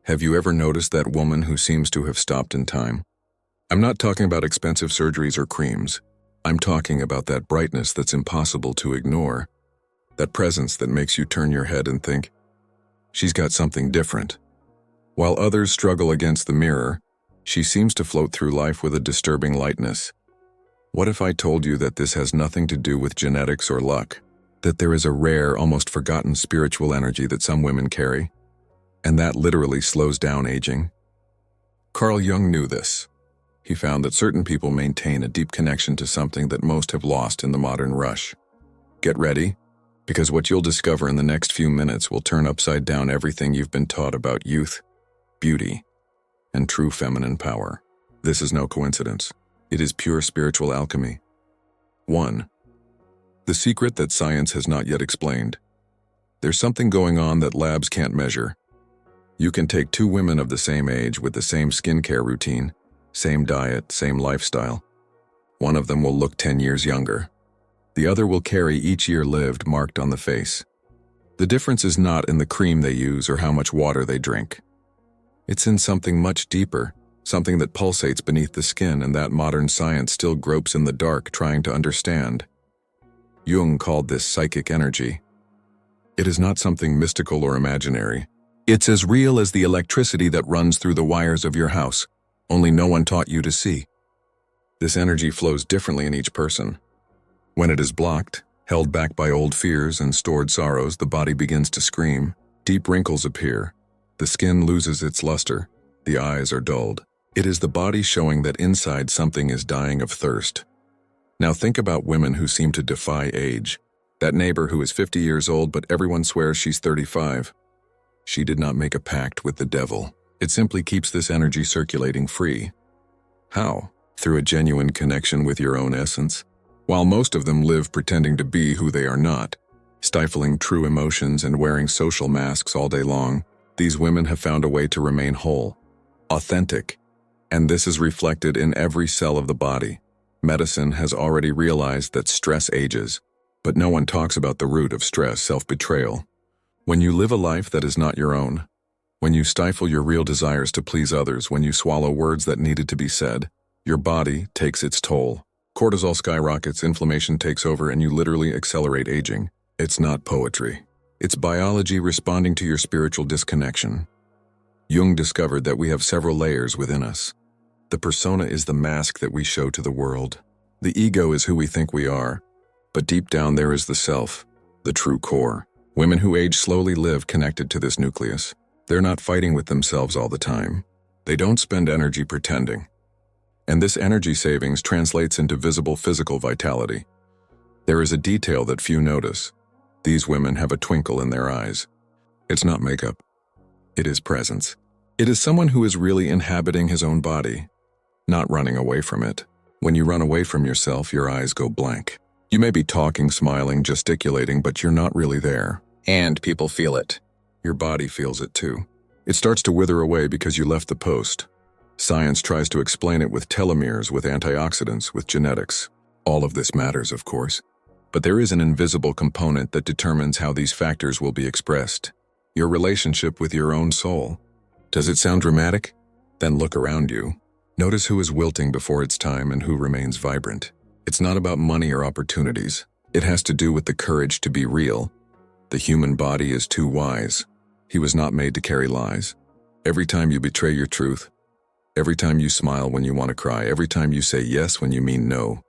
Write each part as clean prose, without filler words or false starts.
Have you ever noticed that woman who seems to have stopped in time? I'm not talking about expensive surgeries or creams. I'm talking about that brightness that's impossible to ignore. That presence that makes you turn your head and think, she's got something different. While others struggle against the mirror, she seems to float through life with a disturbing lightness. What if I told you that this has nothing to do with genetics or luck? That there is a rare, almost forgotten spiritual energy that some women carry? And that literally slows down aging? Carl Jung knew this. He found that certain people maintain a deep connection to something that most have lost in the modern rush. Get ready, because what you'll discover in the next few minutes will turn upside down everything you've been taught about youth, beauty, and true feminine power. This is no coincidence. It is pure spiritual alchemy. 1. The secret that science has not yet explained. There's something going on that labs can't measure. You can take two women of the same age with the same skincare routine, same diet, same lifestyle. One of them will look 10 years younger. The other will carry each year lived marked on the face. The difference is not in the cream they use or how much water they drink. It's in something much deeper, something that pulsates beneath the skin and that modern science still gropes in the dark trying to understand. Jung called this psychic energy. It is not something mystical or imaginary. It's as real as the electricity that runs through the wires of your house, only no one taught you to see. This energy flows differently in each person. When it is blocked, held back by old fears and stored sorrows, the body begins to scream. Deep wrinkles appear. The skin loses its luster. The eyes are dulled. It is the body showing that inside something is dying of thirst. Now think about women who seem to defy age. That neighbor who is 50 years old but everyone swears she's 35. She did not make a pact with the devil. It simply keeps this energy circulating free. How? Through a genuine connection with your own essence. While most of them live pretending to be who they are not, stifling true emotions and wearing social masks all day long, these women have found a way to remain whole, authentic, and this is reflected in every cell of the body. Medicine has already realized that stress ages, but no one talks about the root of stress, self-betrayal. When you live a life that is not your own, when you stifle your real desires to please others, when you swallow words that needed to be said, your body takes its toll. Cortisol skyrockets, inflammation takes over, and you literally accelerate aging. It's not poetry. It's biology responding to your spiritual disconnection. Jung discovered that we have several layers within us. The persona is the mask that we show to the world. The ego is who we think we are, but deep down there is the self, the true core. Women who age slowly live connected to this nucleus. They're not fighting with themselves all the time. They don't spend energy pretending. And this energy savings translates into visible physical vitality. There is a detail that few notice. These women have a twinkle in their eyes. It's not makeup. It is presence. It is someone who is really inhabiting his own body, not running away from it. When you run away from yourself, your eyes go blank. You may be talking, smiling, gesticulating, but you're not really there. And people feel it. Your body feels it too. It starts to wither away because you left the post. Science tries to explain it with telomeres, with antioxidants, with genetics. All of this matters, of course. But there is an invisible component that determines how these factors will be expressed. Your relationship with your own soul. Does it sound dramatic? Then look around you. Notice who is wilting before its time and who remains vibrant. It's not about money or opportunities. It has to do with the courage to be real. The human body is too wise. He was not made to carry lies. Every time you betray your truth, every time you smile when you want to cry, every time you say yes when you mean no,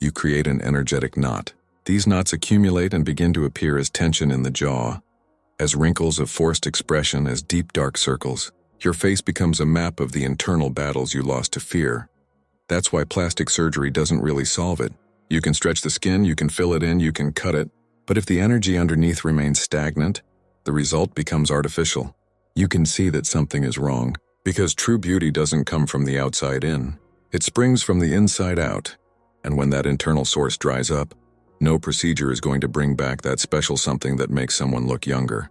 you create an energetic knot. These knots accumulate and begin to appear as tension in the jaw, as wrinkles of forced expression, as deep dark circles. Your face becomes a map of the internal battles you lost to fear. That's why plastic surgery doesn't really solve it. You can stretch the skin, you can fill it in, you can cut it, but if the energy underneath remains stagnant, the result becomes artificial. You can see that something is wrong, because true beauty doesn't come from the outside in. It springs from the inside out, and when that internal source dries up, no procedure is going to bring back that special something that makes someone look younger.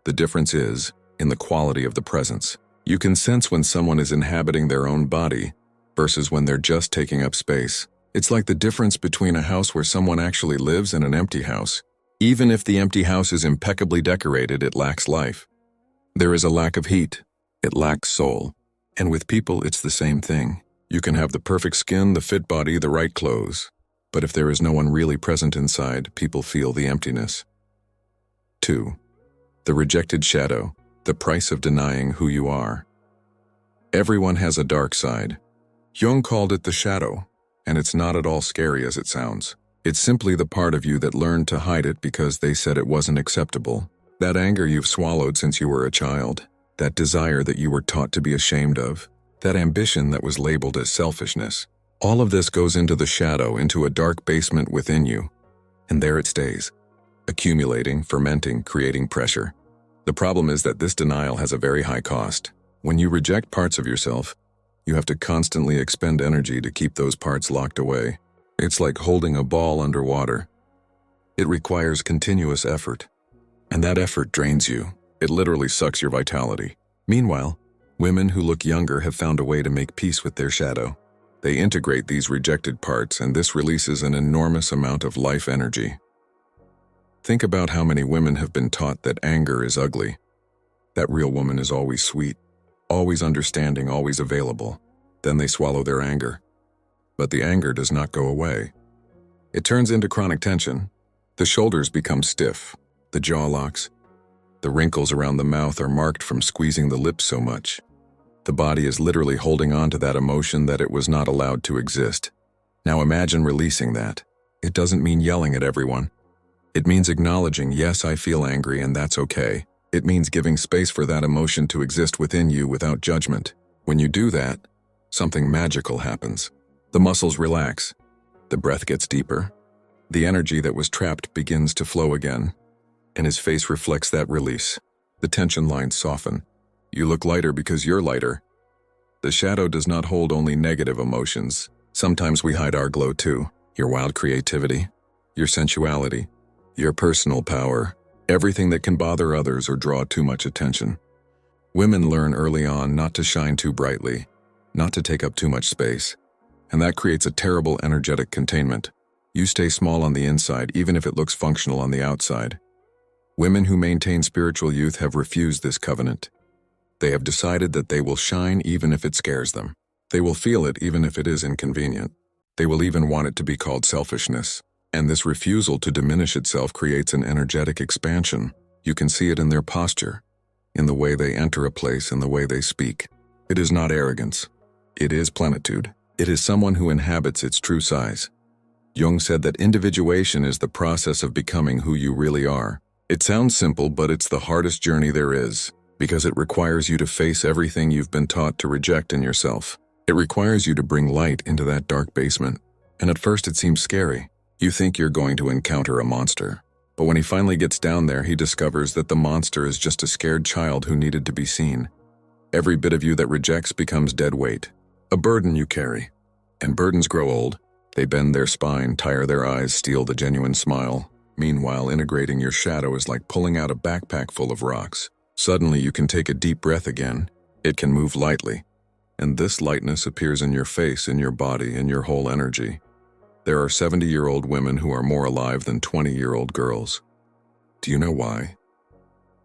The difference is in the quality of the presence. You can sense when someone is inhabiting their own body versus when they're just taking up space. It's like the difference between a house where someone actually lives and an empty house. Even if the empty house is impeccably decorated, it lacks life. There is a lack of heat. It lacks soul. And with people, it's the same thing. You can have the perfect skin, the fit body, the right clothes. But if there is no one really present inside, people feel the emptiness. 2. The rejected shadow, the price of denying who you are. Everyone has a dark side. Jung called it the shadow, and it's not at all scary as it sounds. It's simply the part of you that learned to hide it because they said it wasn't acceptable. That anger you've swallowed since you were a child. That desire that you were taught to be ashamed of. That ambition that was labeled as selfishness. All of this goes into the shadow, into a dark basement within you. And there it stays. Accumulating, fermenting, creating pressure. The problem is that this denial has a very high cost. When you reject parts of yourself, you have to constantly expend energy to keep those parts locked away. It's like holding a ball underwater. It requires continuous effort. And that effort drains you. It literally sucks your vitality. Meanwhile, women who look younger have found a way to make peace with their shadow. They integrate these rejected parts, and this releases an enormous amount of life energy. Think about how many women have been taught that anger is ugly. That real woman is always sweet, always understanding, always available. Then they swallow their anger. But the anger does not go away. It turns into chronic tension. The shoulders become stiff, the jaw locks. The wrinkles around the mouth are marked from squeezing the lips so much. The body is literally holding on to that emotion that it was not allowed to exist. Now imagine releasing that. It doesn't mean yelling at everyone. It means acknowledging, yes, I feel angry and that's okay. It means giving space for that emotion to exist within you without judgment. When you do that, something magical happens. The muscles relax. The breath gets deeper. The energy that was trapped begins to flow again. And his face reflects that release. The tension lines soften. You look lighter because you're lighter. The shadow does not hold only negative emotions. Sometimes we hide our glow too. Your wild creativity, your sensuality, your personal power, everything that can bother others or draw too much attention. Women learn early on not to shine too brightly, not to take up too much space. And that creates a terrible energetic containment. You stay small on the inside even if it looks functional on the outside. Women who maintain spiritual youth have refused this covenant. They have decided that they will shine even if it scares them. They will feel it even if it is inconvenient. They will even want it to be called selfishness. And this refusal to diminish itself creates an energetic expansion. You can see it in their posture, in the way they enter a place, in the way they speak. It is not arrogance. It is plenitude. It is someone who inhabits its true size. Jung said that individuation is the process of becoming who you really are. It sounds simple, but it's the hardest journey there is, because it requires you to face everything you've been taught to reject in yourself. It requires you to bring light into that dark basement. And at first it seems scary. You think you're going to encounter a monster. But when he finally gets down there, he discovers that the monster is just a scared child who needed to be seen. Every bit of you that rejects becomes dead weight, a burden you carry. And burdens grow old. They bend their spine, tire their eyes, steal the genuine smile. Meanwhile, integrating your shadow is like pulling out a backpack full of rocks. Suddenly, you can take a deep breath again. It can move lightly. And this lightness appears in your face, in your body, in your whole energy. There are 70-year-old women who are more alive than 20-year-old girls. Do you know why?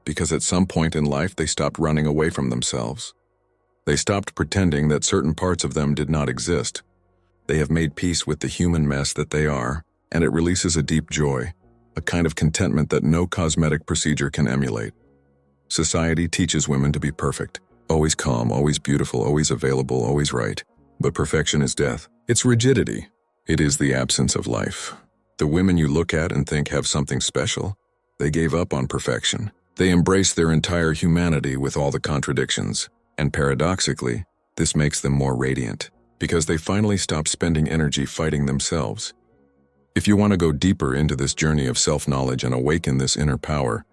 Because at some point in life, they stopped running away from themselves. They stopped pretending that certain parts of them did not exist. They have made peace with the human mess that they are, and it releases a deep joy, a kind of contentment that no cosmetic procedure can emulate. Society teaches women to be perfect, always calm, always beautiful, always available, always right. But perfection is death. It's rigidity. It is the absence of life. The women you look at and think have something special, they gave up on perfection. They embrace their entire humanity with all the contradictions. And paradoxically, this makes them more radiant, because they finally stop spending energy fighting themselves. If you want to go deeper into this journey of self-knowledge and awaken this inner power,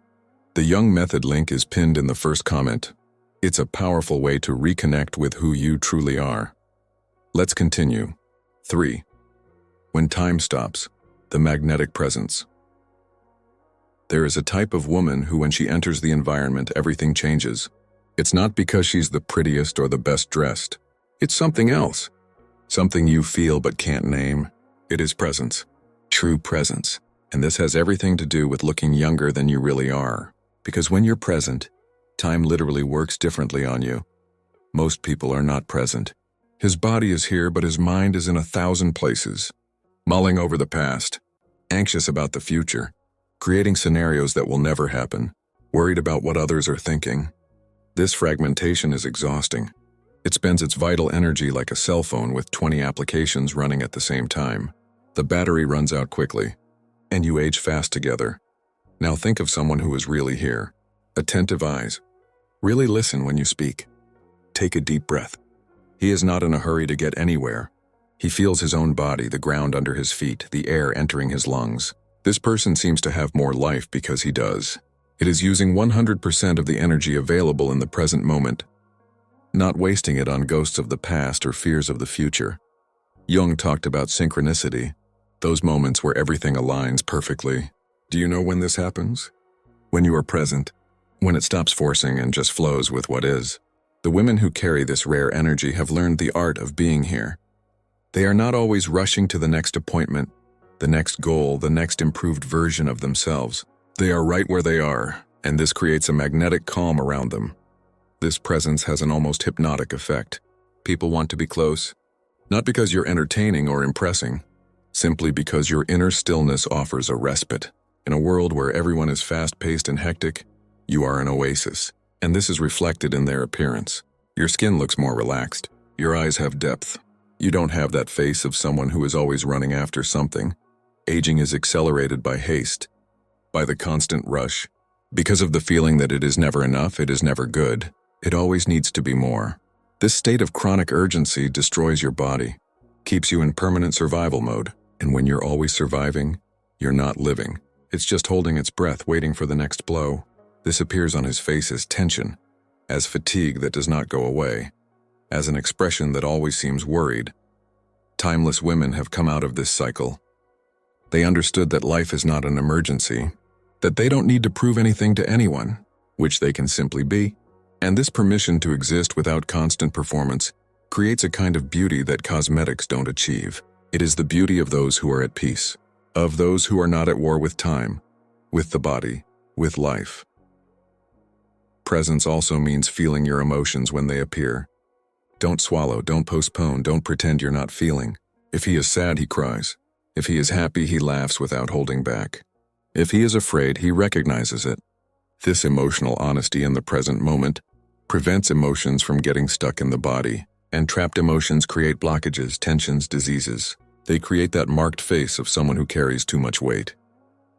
the Jung method link is pinned in the first comment. It's a powerful way to reconnect with who you truly are. Let's continue. 3. When time stops, the magnetic presence. There is a type of woman who, when she enters the environment, everything changes. It's not because she's the prettiest or the best dressed. It's something else. Something you feel but can't name. It is presence. True presence. And this has everything to do with looking younger than you really are. Because when you're present, Time literally works differently on you. Most people are not present. His body is here, but his mind is in 1,000 places, mulling over the past, anxious about the future, creating scenarios that will never happen, worried about what others are thinking. This fragmentation is exhausting. It spends its vital energy like a cell phone with 20 applications running at the same time. The battery runs out quickly, and you age fast together. Now think of someone who is really here. Attentive eyes. Really listen when you speak. Take a deep breath. He is not in a hurry to get anywhere. He feels his own body, the ground under his feet, the air entering his lungs. This person seems to have more life because he does. It is using 100% of the energy available in the present moment, not wasting it on ghosts of the past or fears of the future. Jung talked about synchronicity, those moments where everything aligns perfectly. Do you know when this happens? When you are present, when it stops forcing and just flows with what is. The women who carry this rare energy have learned the art of being here. They are not always rushing to the next appointment, the next goal, the next improved version of themselves. They are right where they are, and this creates a magnetic calm around them. This presence has an almost hypnotic effect. People want to be close, not because you're entertaining or impressing, simply because your inner stillness offers a respite. In a world where everyone is fast-paced and hectic, you are an oasis, and this is reflected in their appearance. Your skin looks more relaxed. Your eyes have depth. You don't have that face of someone who is always running after something. Aging is accelerated by haste, by the constant rush. Because of the feeling that it is never enough, it is never good. It always needs to be more. This state of chronic urgency destroys your body, keeps you in permanent survival mode, and when you're always surviving, you're not living. It's just holding its breath, waiting for the next blow. This appears on his face as tension, as fatigue that does not go away, as an expression that always seems worried. Timeless women have come out of this cycle. They understood that life is not an emergency, that they don't need to prove anything to anyone, which they can simply be. And this permission to exist without constant performance creates a kind of beauty that cosmetics don't achieve. It is the beauty of those who are at peace, of those who are not at war with time, with the body, with life. Presence also means feeling your emotions when they appear. Don't swallow, don't postpone, don't pretend you're not feeling. If he is sad, he cries. If he is happy, he laughs without holding back. If he is afraid, he recognizes it. This emotional honesty in the present moment prevents emotions from getting stuck in the body, and trapped emotions create blockages, tensions, diseases. They create that marked face of someone who carries too much weight.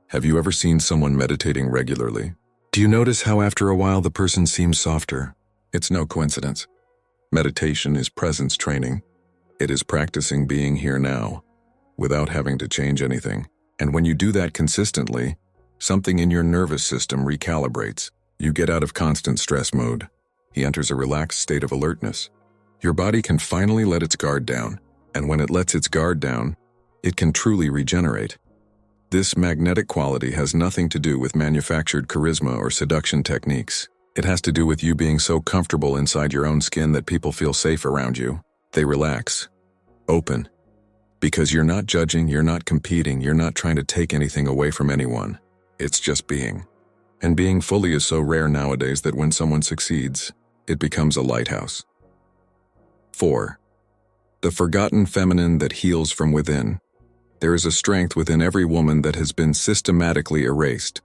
Have you ever seen someone meditating regularly? Do you notice how after a while the person seems softer? It's no coincidence. Meditation is presence training. It is practicing being here now, without having to change anything. And when you do that consistently, something in your nervous system recalibrates. You get out of constant stress mode. He enters a relaxed state of alertness. Your body can finally let its guard down, and when it lets its guard down, it can truly regenerate. This magnetic quality has nothing to do with manufactured charisma or seduction techniques. It has to do with you being so comfortable inside your own skin that people feel safe around you. They relax, open, because you're not judging, you're not competing, you're not trying to take anything away from anyone. It's just being. And being fully is so rare nowadays that when someone succeeds, it becomes a lighthouse. 4. The forgotten feminine that heals from within. There is a strength within every woman that has been systematically erased.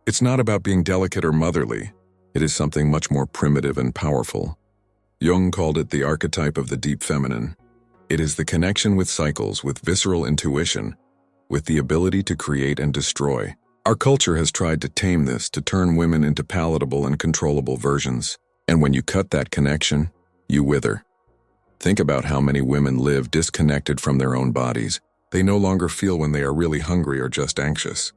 It's not about being delicate or motherly. It is something much more primitive and powerful. Jung called it the archetype of the deep feminine. It is the connection with cycles, with visceral intuition, with the ability to create and destroy. Our culture has tried to tame this, to turn women into palatable and controllable versions. And when you cut that connection, you wither. Think about how many women live disconnected from their own bodies. They no longer feel when they are really hungry or just anxious.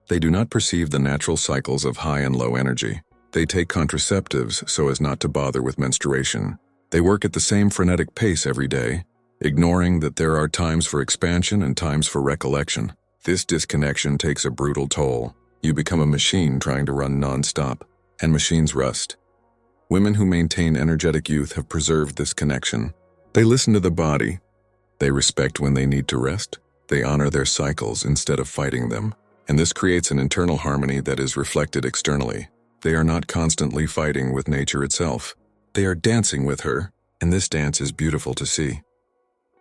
They do not perceive the natural cycles of high and low energy. They take contraceptives so as not to bother with menstruation. They work at the same frenetic pace every day, ignoring that there are times for expansion and times for recollection. This disconnection takes a brutal toll. You become a machine trying to run non-stop, and machines rust. Women who maintain energetic youth have preserved this connection. They listen to the body. They respect when they need to rest. They honor their cycles instead of fighting them. And this creates an internal harmony that is reflected externally. They are not constantly fighting with nature itself. They are dancing with her, and this dance is beautiful to see.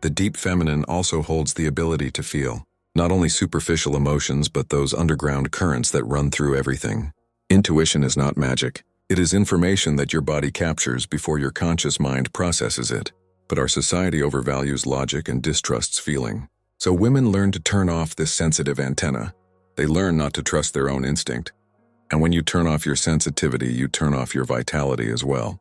The deep feminine also holds the ability to feel, not only superficial emotions but those underground currents that run through everything. Intuition is not magic. It is information that your body captures before your conscious mind processes it. But our society overvalues logic and distrusts feeling. So women learn to turn off this sensitive antenna. They learn not to trust their own instinct. And when you turn off your sensitivity, you turn off your vitality as well.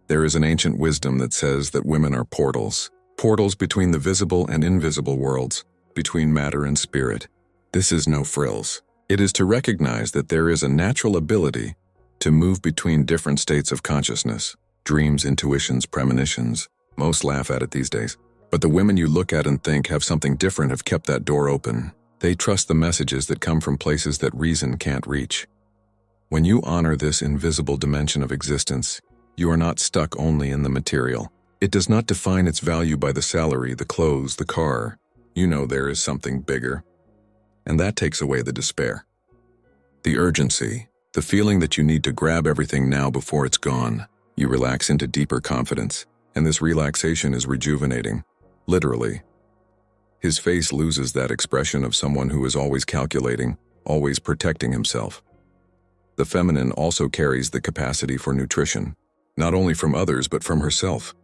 There is an ancient wisdom that says that women are portals. Portals between the visible and invisible worlds, between matter and spirit. This is no frills. It is to recognize that there is a natural ability to move between different states of consciousness, dreams, intuitions, premonitions. Most laugh at it these days. But the women you look at and think have something different have kept that door open. They trust the messages that come from places that reason can't reach. When you honor this invisible dimension of existence, you are not stuck only in the material. It does not define its value by the salary, the clothes, the car. You know there is something bigger. And that takes away the despair. The urgency, the feeling that you need to grab everything now before it's gone. You relax into deeper confidence. And this relaxation is rejuvenating, literally. His face loses that expression of someone who is always calculating, always protecting himself. The feminine also carries the capacity for nutrition, not only from others but from herself.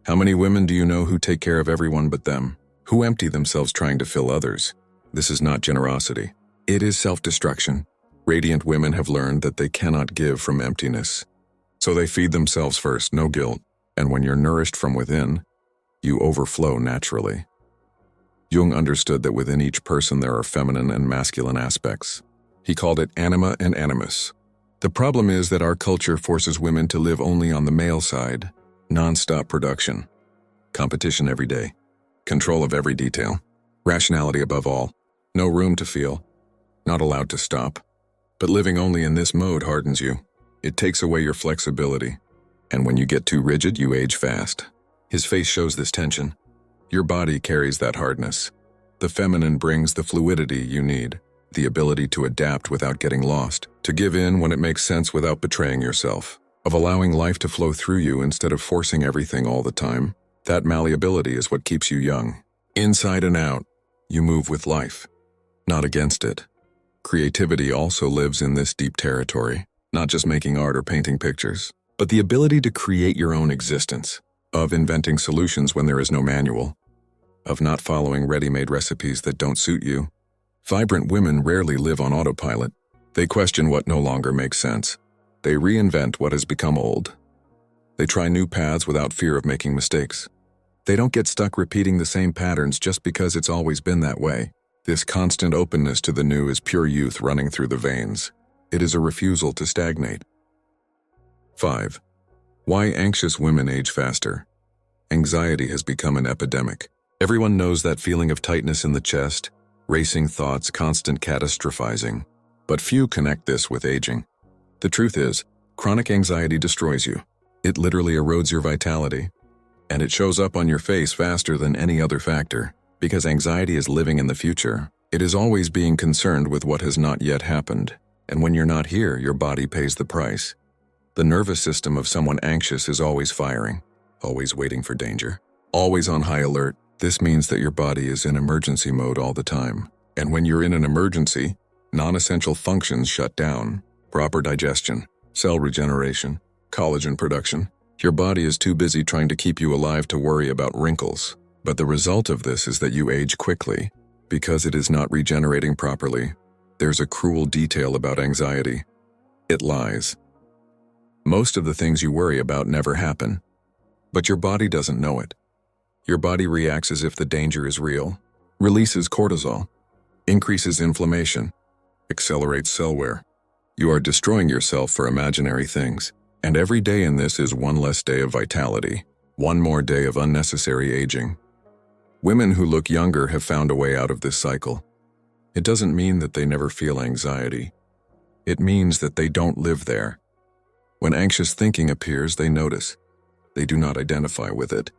How many women do you know who take care of everyone but them, who empty themselves trying to fill others? This is not generosity. It is self-destruction. Radiant women have learned that they cannot give from emptiness. So they feed themselves first, no guilt. And when you're nourished from within, you overflow naturally. Jung understood that within each person there are feminine and masculine aspects. He called it anima and animus. The problem is that our culture forces women to live only on the male side, non-stop production, competition every day, control of every detail, rationality above all, no room to feel, not allowed to stop. But living only in this mode hardens you. It takes away your flexibility. And when you get too rigid, you age fast. His face shows this tension. Your body carries that hardness. The feminine brings the fluidity you need, the ability to adapt without getting lost, to give in when it makes sense without betraying yourself, of allowing life to flow through you instead of forcing everything all the time. That malleability is what keeps you young. Inside and out, you move with life, not against it. Creativity also lives in this deep territory, not just making art or painting pictures, but the ability to create your own existence, of inventing solutions when there is no manual, of not following ready-made recipes that don't suit you. Vibrant women rarely live on autopilot. They question what no longer makes sense. They reinvent what has become old. They try new paths without fear of making mistakes. They don't get stuck repeating the same patterns just because it's always been that way. This constant openness to the new is pure youth running through the veins. It is a refusal to stagnate. 5. Why anxious women age faster? Anxiety has become an epidemic. Everyone knows that feeling of tightness in the chest, racing thoughts, constant catastrophizing. But few connect this with aging. The truth is, chronic anxiety destroys you. It literally erodes your vitality. And it shows up on your face faster than any other factor. Because anxiety is living in the future. It is always being concerned with what has not yet happened. And when you're not here, your body pays the price. The nervous system of someone anxious is always firing, always waiting for danger, always on high alert. This means that your body is in emergency mode all the time. And when you're in an emergency, non-essential functions shut down. Proper digestion, cell regeneration, collagen production. Your body is too busy trying to keep you alive to worry about wrinkles. But the result of this is that you age quickly, because it is not regenerating properly. There's a cruel detail about anxiety. It lies. Most of the things you worry about never happen, but your body doesn't know it. Your body reacts as if the danger is real, releases cortisol, increases inflammation, accelerates cell wear. You are destroying yourself for imaginary things, and every day in this is one less day of vitality, one more day of unnecessary aging. Women who look younger have found a way out of this cycle. It doesn't mean that they never feel anxiety. It means that they don't live there. When anxious thinking appears, they notice. They do not identify with it.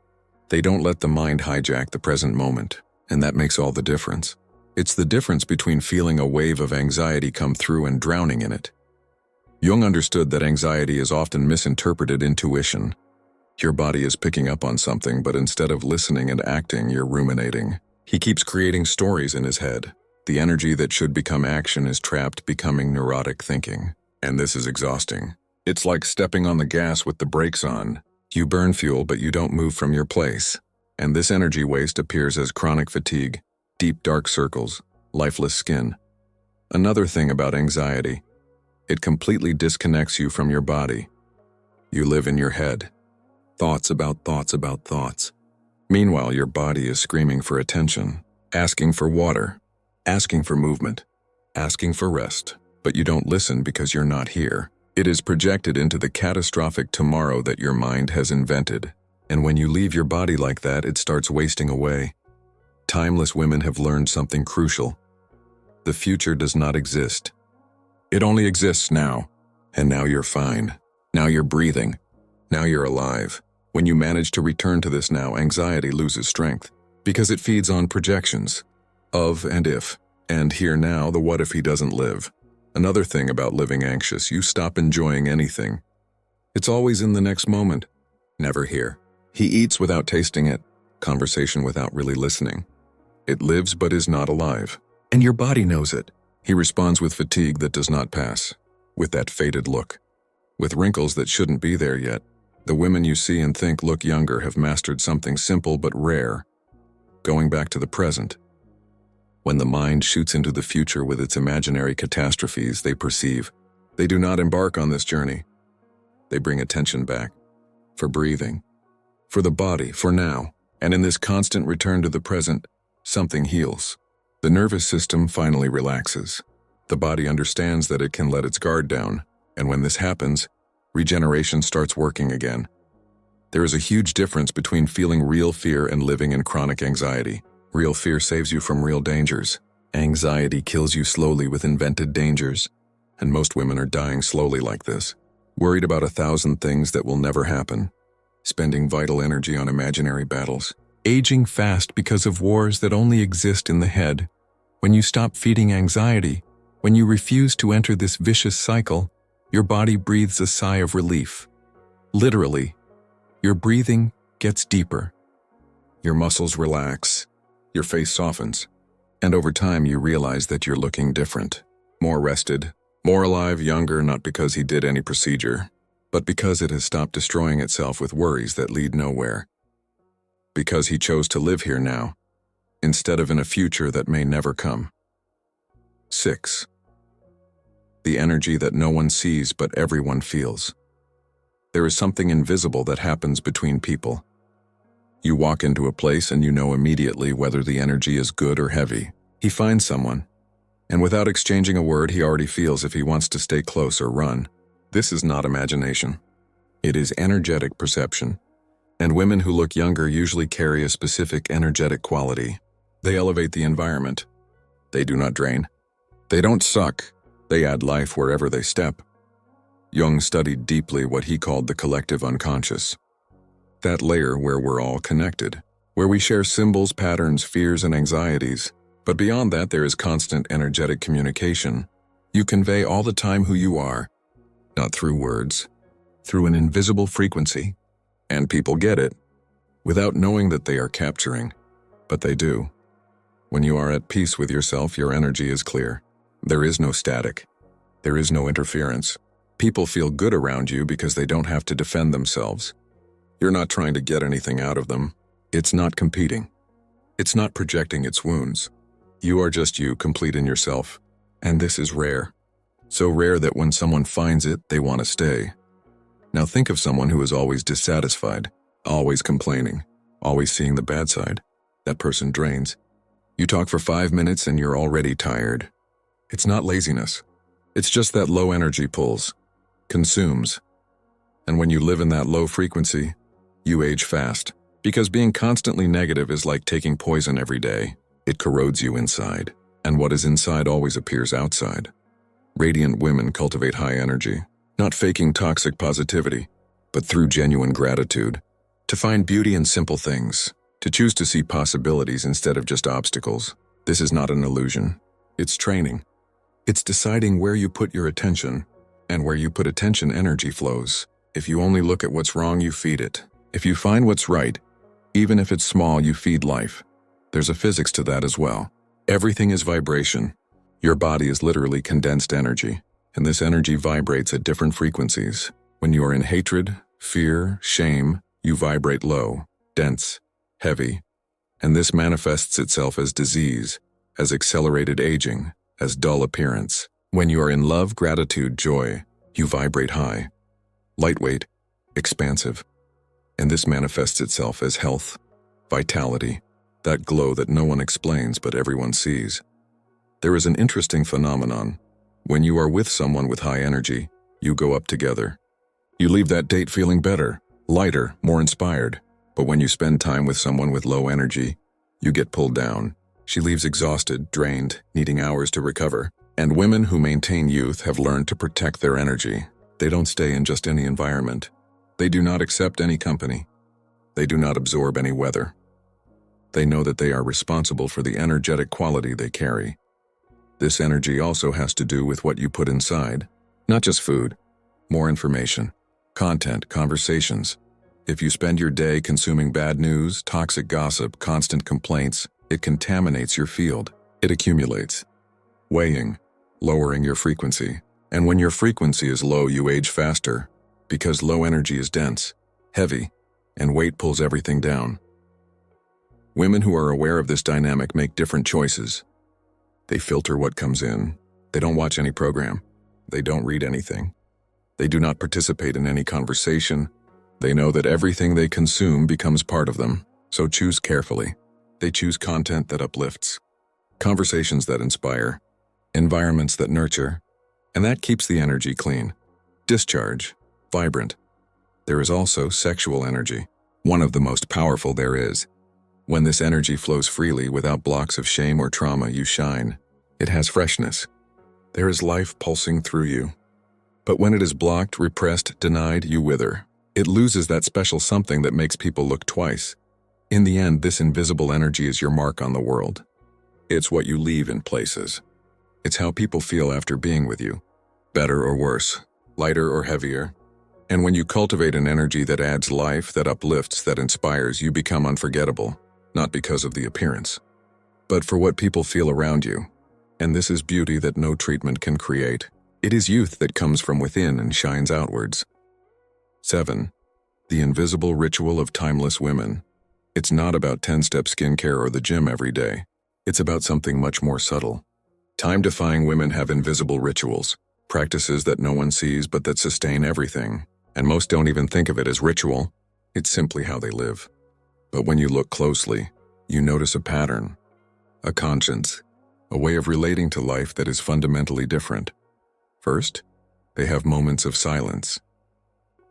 They don't let the mind hijack the present moment, and that makes all the difference. It's the difference between feeling a wave of anxiety come through and drowning in it. Jung understood that anxiety is often misinterpreted intuition. Your body is picking up on something, but instead of listening and acting, you're ruminating. He keeps creating stories in his head. The energy that should become action is trapped, becoming neurotic thinking. And this is exhausting. It's like stepping on the gas with the brakes on. You burn fuel, but you don't move from your place. And this energy waste appears as chronic fatigue, deep dark circles, lifeless skin. Another thing about anxiety, it completely disconnects you from your body. You live in your head. Thoughts about thoughts about thoughts. Meanwhile, your body is screaming for attention, asking for water, asking for movement, asking for rest. But you don't listen because you're not here. It is projected into the catastrophic tomorrow that your mind has invented. And when you leave your body like that, it starts wasting away. Timeless women have learned something crucial. The future does not exist. It only exists now. And now you're fine. Now you're breathing. Now you're alive. When you manage to return to this now, anxiety loses strength because it feeds on projections of and if, and here now, the what if he doesn't live. Another thing about living anxious, you stop enjoying anything. It's always in the next moment, never here. He eats without tasting it, conversation without really listening. It lives but is not alive, and your body knows it. He responds with fatigue that does not pass, with that faded look, with wrinkles that shouldn't be there yet. The women you see and think look younger have mastered something simple but rare, going back to the present. When the mind shoots into the future with its imaginary catastrophes they perceive, they do not embark on this journey. They bring attention back, for breathing, for the body, for now, and in this constant return to the present, something heals. The nervous system finally relaxes. The body understands that it can let its guard down, and when this happens, regeneration starts working again. There is a huge difference between feeling real fear and living in chronic anxiety. Real fear saves you from real dangers. Anxiety kills you slowly with invented dangers, and most women are dying slowly like this, worried about 1,000 things that will never happen, spending vital energy on imaginary battles, aging fast because of wars that only exist in the head. When you stop feeding anxiety, when you refuse to enter this vicious cycle, your body breathes a sigh of relief. Literally, your breathing gets deeper. Your muscles relax, your face softens, and over time you realize that you're looking different, more rested, more alive, younger, not because he did any procedure, but because it has stopped destroying itself with worries that lead nowhere. Because he chose to live here now, instead of in a future that may never come. 6. The energy that no one sees but everyone feels. There is something invisible that happens between people. You walk into a place and you know immediately whether the energy is good or heavy. He finds someone, and without exchanging a word, he already feels if he wants to stay close or run. This is not imagination. It is energetic perception. And women who look younger usually carry a specific energetic quality. They elevate the environment. They do not drain. They don't suck. They add life wherever they step. Jung studied deeply what he called the collective unconscious. That layer where we're all connected, where we share symbols, patterns, fears, and anxieties. But beyond that, there is constant energetic communication. You convey all the time who you are, not through words, through an invisible frequency. And people get it, without knowing that they are capturing. But they do. When you are at peace with yourself, your energy is clear. There is no static. There is no interference. People feel good around you because they don't have to defend themselves. You're not trying to get anything out of them. It's not competing. It's not projecting its wounds. You are just you, complete in yourself. And this is rare. So rare that when someone finds it, they want to stay. Now think of someone who is always dissatisfied, always complaining, always seeing the bad side. That person drains. You talk for 5 minutes and you're already tired. It's not laziness. It's just that low energy pulls, consumes. And when you live in that low frequency, you age fast. Because being constantly negative is like taking poison every day. It corrodes you inside. And what is inside always appears outside. Radiant women cultivate high energy, not faking toxic positivity, but through genuine gratitude. To find beauty in simple things. To choose to see possibilities instead of just obstacles. This is not an illusion. It's training. It's deciding where you put your attention, And where you put attention, energy flows. If you only look at what's wrong, you feed it. If you find what's right, even if it's small, you feed life. There's a physics to that as well. Everything is vibration. Your body is literally condensed energy, and this energy vibrates at different frequencies. When you are in hatred, fear, shame, you vibrate low, dense, heavy, and this manifests itself as disease, as accelerated aging, as dull appearance. When you are in love, gratitude, joy, you vibrate high, lightweight, expansive, and this manifests itself as health, vitality, that glow that no one explains but everyone sees. There is an interesting phenomenon. When you are with someone with high energy, you go up together. You leave that date feeling better, lighter, more inspired. But when you spend time with someone with low energy, you get pulled down. She leaves exhausted, drained, needing hours to recover. And women who maintain youth have learned to protect their energy. They don't stay in just any environment. They do not accept any company. They do not absorb any weather. They know that they are responsible for the energetic quality they carry. This energy also has to do with what you put inside, not just food, more information, content, conversations. If you spend your day consuming bad news, toxic gossip, constant complaints, it contaminates your field. It accumulates, weighing, lowering your frequency. And when your frequency is low, you age faster, because low energy is dense, heavy, and weight pulls everything down. Women who are aware of this dynamic make different choices. They filter what comes in. They don't watch any program. They don't read anything. They do not participate in any conversation. They know that everything they consume becomes part of them, so choose carefully. They choose content that uplifts, conversations that inspire, environments that nurture, and that keeps the energy clean, discharge, vibrant. There is also sexual energy, one of the most powerful there is. When this energy flows freely without blocks of shame or trauma, you shine. It has freshness. There is life pulsing through you. But when it is blocked, repressed, denied, you wither. It loses that special something that makes people look twice. In the end, this invisible energy is your mark on the world. It's what you leave in places. It's how people feel after being with you. Better or worse, lighter or heavier. And when you cultivate an energy that adds life, that uplifts, that inspires, you become unforgettable. Not because of the appearance, but for what people feel around you. And this is beauty that no treatment can create. It is youth that comes from within and shines outwards. 7. The invisible ritual of timeless women. It's not about 10-step skincare or the gym every day. It's about something much more subtle. Time-defying women have invisible rituals, practices that no one sees but that sustain everything. And most don't even think of it as ritual. It's simply how they live. But when you look closely, you notice a pattern, a conscience, a way of relating to life that is fundamentally different. First, they have moments of silence.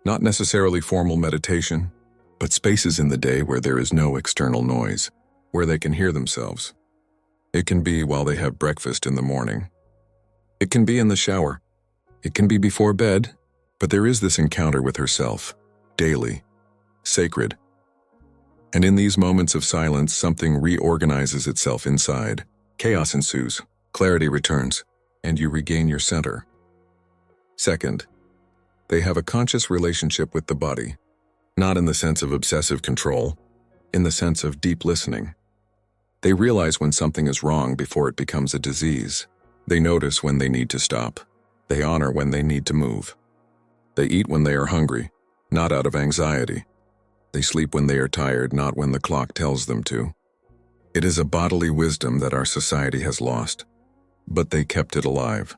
Not necessarily formal meditation, but spaces in the day where there is no external noise, where they can hear themselves. It can be while they have breakfast in the morning. It can be in the shower. It can be before bed, but there is this encounter with herself, daily, sacred. And in these moments of silence, something reorganizes itself inside. Chaos ensues, clarity returns, and you regain your center. Second, they have a conscious relationship with the body, not in the sense of obsessive control, in the sense of deep listening. They realize when something is wrong before it becomes a disease. They notice when they need to stop. They honor when they need to move. They eat when they are hungry, not out of anxiety. They sleep when they are tired, not when the clock tells them to. It is a bodily wisdom that our society has lost, but they kept it alive.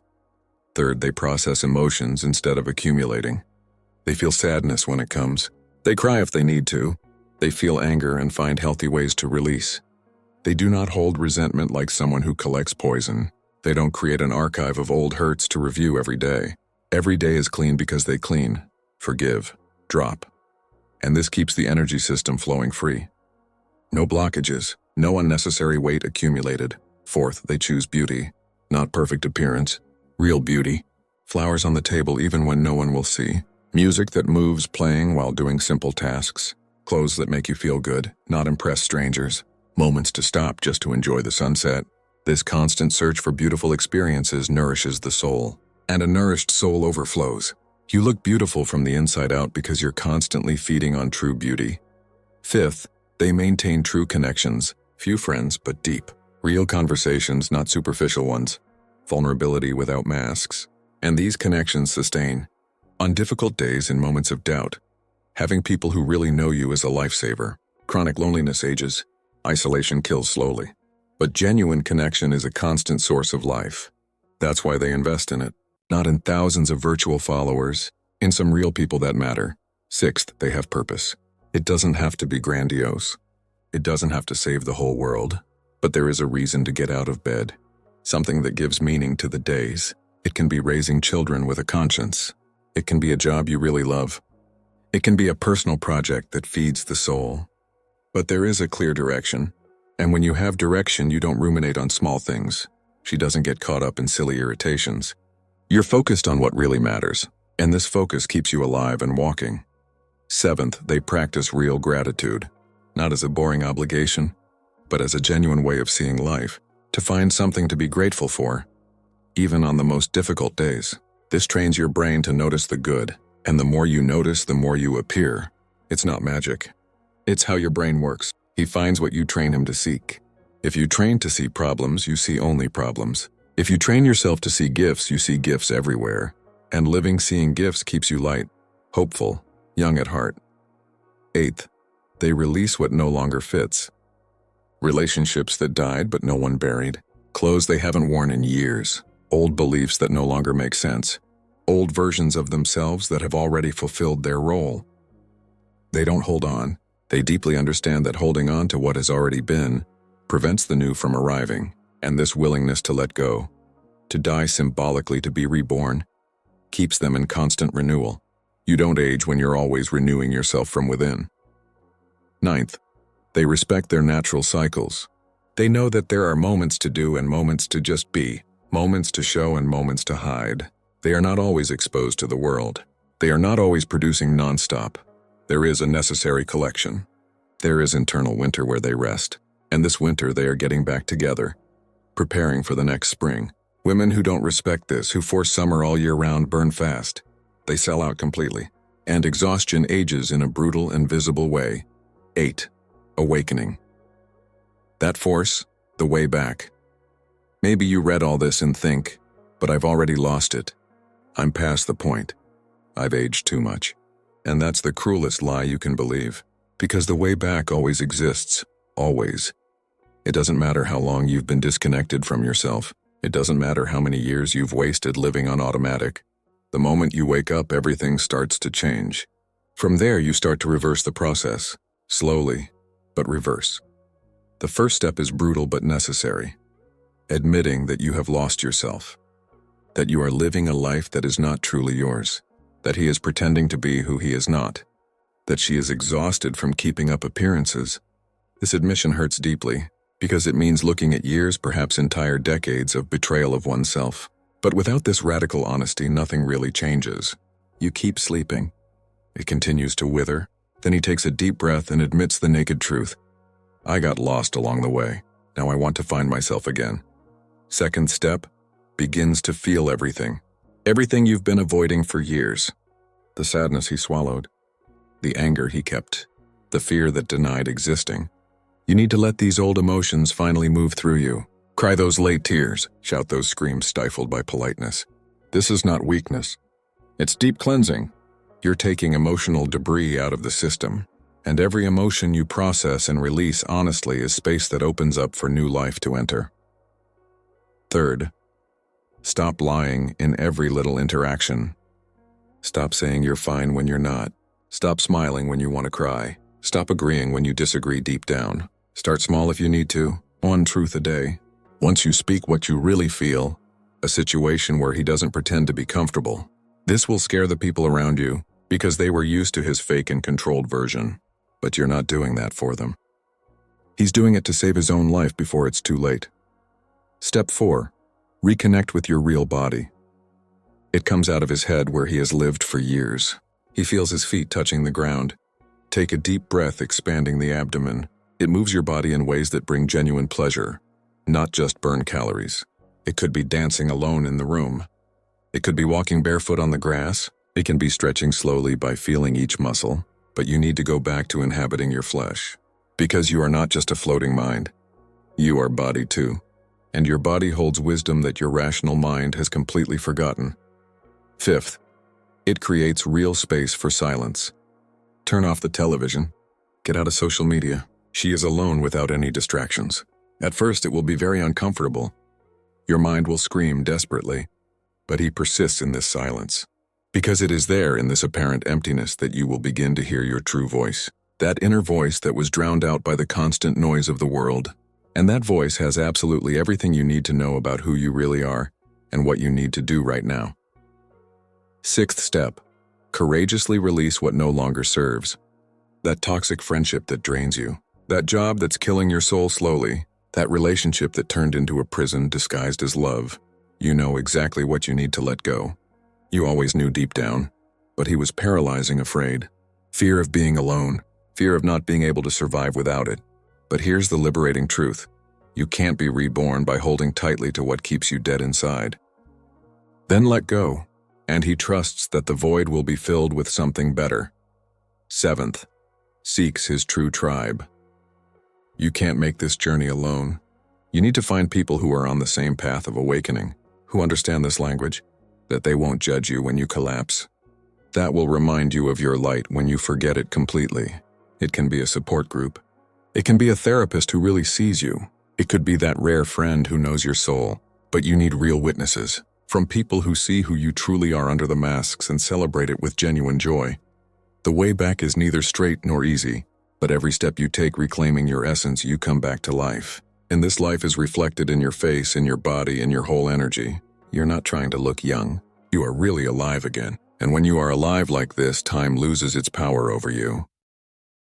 Third, they process emotions instead of accumulating. They feel sadness when it comes. They cry if they need to. They feel anger and find healthy ways to release. They do not hold resentment like someone who collects poison. They don't create an archive of old hurts to review every day. Every day is clean because they clean, forgive, drop. And this keeps the energy system flowing free. No blockages, no unnecessary weight accumulated. Fourth, they choose beauty, not perfect appearance, real beauty. Flowers on the table even when no one will see. Music that moves playing while doing simple tasks. Clothes that make you feel good, not impress strangers. Moments to stop just to enjoy the sunset. This constant search for beautiful experiences nourishes the soul. and a nourished soul overflows. You look beautiful from the inside out because you're constantly feeding on true beauty. Fifth, they maintain true connections, few friends but deep. Real conversations, not superficial ones. Vulnerability without masks. And these connections sustain. On difficult days and moments of doubt, having people who really know you is a lifesaver. Chronic loneliness ages. Isolation kills slowly. But genuine connection is a constant source of life. That's why they invest in it. Not in thousands of virtual followers, in some real people that matter. Sixth, they have purpose. It doesn't have to be grandiose. It doesn't have to save the whole world. But there is a reason to get out of bed. Something that gives meaning to the days. It can be raising children with a conscience. It can be a job you really love. It can be a personal project that feeds the soul. But there is a clear direction. And when you have direction, you don't ruminate on small things. She doesn't get caught up in silly irritations. You're focused on what really matters, and this focus keeps you alive and walking. Seventh, they practice real gratitude, not as a boring obligation, but as a genuine way of seeing life, to find something to be grateful for, even on the most difficult days. This trains your brain to notice the good, and the more you notice, the more you appear. It's not magic. It's how your brain works. He finds what you train him to seek. If you train to see problems, you see only problems. If you train yourself to see gifts, you see gifts everywhere. And living seeing gifts keeps you light, hopeful, young at heart. Eighth, they release what no longer fits. Relationships that died but no one buried. Clothes they haven't worn in years. Old beliefs that no longer make sense. Old versions of themselves that have already fulfilled their role. They don't hold on. They deeply understand that holding on to what has already been prevents the new from arriving. And this willingness to let go, to die symbolically to be reborn, keeps them in constant renewal. You don't age when you're always renewing yourself from within. Ninth, they respect their natural cycles. They know that there are moments to do and moments to just be, moments to show and moments to hide. They are not always exposed to the world. They are not always producing nonstop. There is a necessary collection. There is internal winter where they rest, and this winter they are getting back together, preparing for the next spring. Women who don't respect this, who force summer all year round, burn fast. They sell out completely, and exhaustion ages in a brutal and visible way. 8. Awakening. That force, the way back. Maybe you read all this and think, but I've already lost it. I'm past the point. I've aged too much. And that's the cruelest lie you can believe, because the way back always exists, always. It doesn't matter how long you've been disconnected from yourself. It doesn't matter how many years you've wasted living on automatic. The moment you wake up, everything starts to change. From there, you start to reverse the process. Slowly, but reverse. The first step is brutal but necessary. Admitting that you have lost yourself. That you are living a life that is not truly yours. That he is pretending to be who he is not. That she is exhausted from keeping up appearances. This admission hurts deeply, because it means looking at years, perhaps entire decades of betrayal of oneself. But without this radical honesty, nothing really changes. You keep sleeping. It continues to wither. Then he takes a deep breath and admits the naked truth. I got lost along the way. Now I want to find myself again. Second step, begins to feel everything. Everything you've been avoiding for years. The sadness he swallowed. The anger he kept. The fear that denied existing. You need to let these old emotions finally move through you. Cry those late tears, shout those screams stifled by politeness. This is not weakness. It's deep cleansing. You're taking emotional debris out of the system, and every emotion you process and release honestly is space that opens up for new life to enter. Third, stop lying in every little interaction. Stop saying you're fine when you're not. Stop smiling when you want to cry. Stop agreeing when you disagree deep down. Start small if you need to, one truth a day. Once you speak what you really feel, a situation where he doesn't pretend to be comfortable. This will scare the people around you because they were used to his fake and controlled version. But you're not doing that for them. He's doing it to save his own life before it's too late. Step 4. Reconnect with your real body. It comes out of his head where he has lived for years. He feels his feet touching the ground. Take a deep breath, expanding the abdomen. It moves your body in ways that bring genuine pleasure, not just burn calories. It could be dancing alone in the room, It could be walking barefoot on the grass. It can be stretching slowly by feeling each muscle, but you need to go back to inhabiting your flesh. Because you are not just a floating mind. You are body too. And your body holds wisdom that your rational mind has completely forgotten. Fifth, it creates real space for silence. Turn off the television. Get out of social media. She is alone without any distractions. At first, it will be very uncomfortable. Your mind will scream desperately, but he persists in this silence. Because it is there in this apparent emptiness that you will begin to hear your true voice. That inner voice that was drowned out by the constant noise of the world. And that voice has absolutely everything you need to know about who you really are and what you need to do right now. Sixth step, courageously release what no longer serves. That toxic friendship that drains you. That job that's killing your soul slowly. That relationship that turned into a prison disguised as love. You know exactly what you need to let go. You always knew deep down, but he was paralyzing afraid. Fear of being alone. Fear of not being able to survive without it. But here's the liberating truth. You can't be reborn by holding tightly to what keeps you dead inside. Then let go, and he trusts that the void will be filled with something better. Seventh, seeks his true tribe. You can't make this journey alone. You need to find people who are on the same path of awakening, who understand this language, that they won't judge you when you collapse. That will remind you of your light when you forget it completely. It can be a support group. It can be a therapist who really sees you. It could be that rare friend who knows your soul. But you need real witnesses, from people who see who you truly are under the masks and celebrate it with genuine joy. The way back is neither straight nor easy, but every step you take reclaiming your essence, you come back to life. And this life is reflected in your face, in your body, in your whole energy. You're not trying to look young. You are really alive again. And when you are alive like this, time loses its power over you.